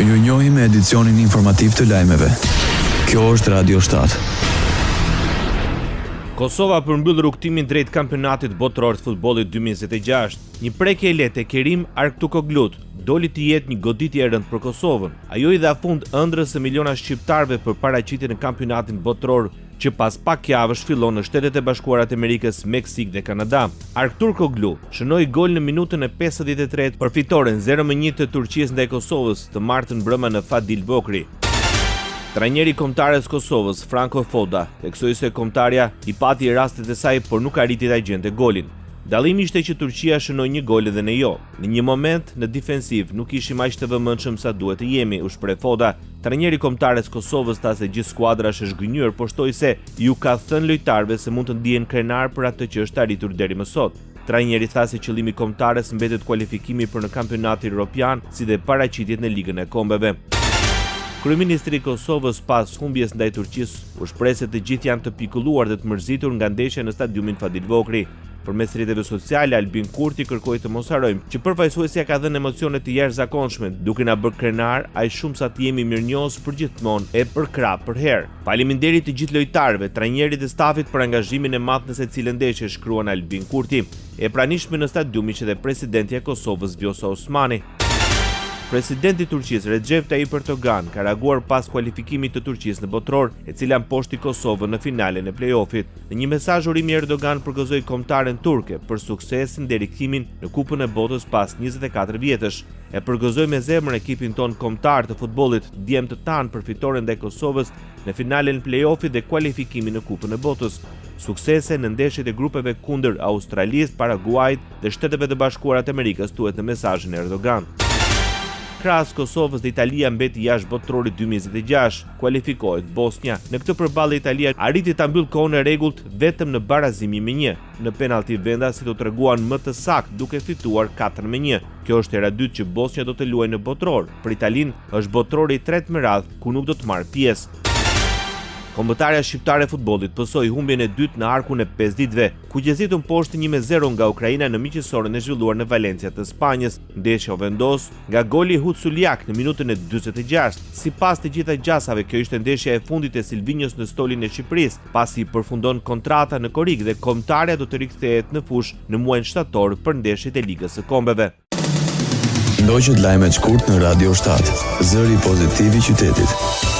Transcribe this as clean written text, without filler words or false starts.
Ju njohim me edicionin informativ të lajmeve. Kjo është Radio 7. Kosova përmbyll rrugtimin drejt kampionatit botëror të futbollit 2026. Një prekje e lehtë e Kerim Arktokoglut doli të jetë një goditje e rëndë për Kosovën. Ajo i dha fund ëndrrës së miliona shqiptarëve për paraqitjen në kampionatin botëror që pas pak javësh fillon në Shtetet e Bashkuara të Amerikës, Meksik dhe Kanada. Arktokoglu shënoi gol në minutën e 53 për fitoren 0-1 të Turqisë ndaj Kosovës të martën brëma në Fadil Vokri. Trajneri kombëtares Kosovës, Franco Foda, theksoi se kombëtarja i pati rastet e saj, por nuk arriti ta gjente golin. Dallimi ishte që Turqia shënoi një gol edhe ne jo. Në një moment në defensiv nuk ishim aq të vëmendshëm sa duhet të jemi, u shpreh Foda. Trajneri kombëtares Kosovës tha se gjithë skuadra është zhgënjur, por shtoi se ju ka thënë lojtarëve se mund të ndihen krenar për atë që është arritur deri më sot. Trajneri tha se qëllimi kombëtares mbetet kualifikimi për në kampionatin evropian, si dhe paraqitjet në Ligën e Kombeve. Kryeministri i Kosovës pas humbjes ndaj Turqisë u shpreh se të gjithë janë të pikulluar dhe të mërzitur nga ndeshja në stadiumin Fadil Vokri. Përmes rrjeteve sociale, Albin Kurti kërkoi të mos harrojmë që përfaqësuesja ka dhënë emocione të jashtëzakonshme, duke na bërë krenar aq shumë sa të jemi mirënjohës përgjithmonë e për krah për herë. Faleminderit të gjithë lojtarëve, trajnerit dhe stafit për angazhimin e madh në secilën ndeshje, shkruan Albin Kurti. E pranishme në stadium ishte edhe presidenti i Kosovës Vjosa Osmani. Presidenti i Turqisë Recep Tayyip Erdogan ka reaguar pas kualifikimit të Turqisë në botëror, e cila mposhti Kosovën në finalen e play-offit. Në një mesazh urimi Erdogan përgëzoi kombëtaren turke për suksesin deri riktimin në Kupën e Botës pas 24 vjetësh. E përgëzoi me zemër ekipin ton kombëtar të futbollit djem të tanë për fitoren ndaj Kosovës në finalen e play-offit dhe kualifikimin në Kupën e Botës. Suksese në ndeshjet e grupeve kundër Australisë, Paraguajit dhe Shteteve të Bashkuara të Amerikës, thuhet në mesazhin e Erdogan. Krahas Kosovës dhe Italia mbeti jashtë botërorit 2026, kualifikohet Bosnia. Në këtë përballje Italia arriti ta mbyll kohën e rregullt vetëm në barazimin me 1. Në penalti vendasit u treguan më të saktë duke fituar 4-1. Kjo është hera e dytë që Bosnia do të luajë në botëror. Për Italinë është botërori i tretë me radhë ku nuk do të marrë pjesë. Kombëtarja shqiptare e futbollit pësoi humbjen e dytë në arkun e 5 ditëve, ku qezitu mposhti 1-0 nga Ukraina në miqësoren e zhvilluar në Valencia të Spanjës. Ndeshja u vendos nga goli i Huculiak në minutën e 46. Sipas të gjitha gjasave, kjo ishte ndeshja e fundit e Silvinjos në stolin e Shqipërisë, pasi përfundon kontrata në Korik dhe kombëtarja do të rikthehet në fushë në muajin shtator për ndeshjet e Ligës së Kombeve. Ndoqët lajmet shkurt në Radio 7, zëri pozitiv i qytetit.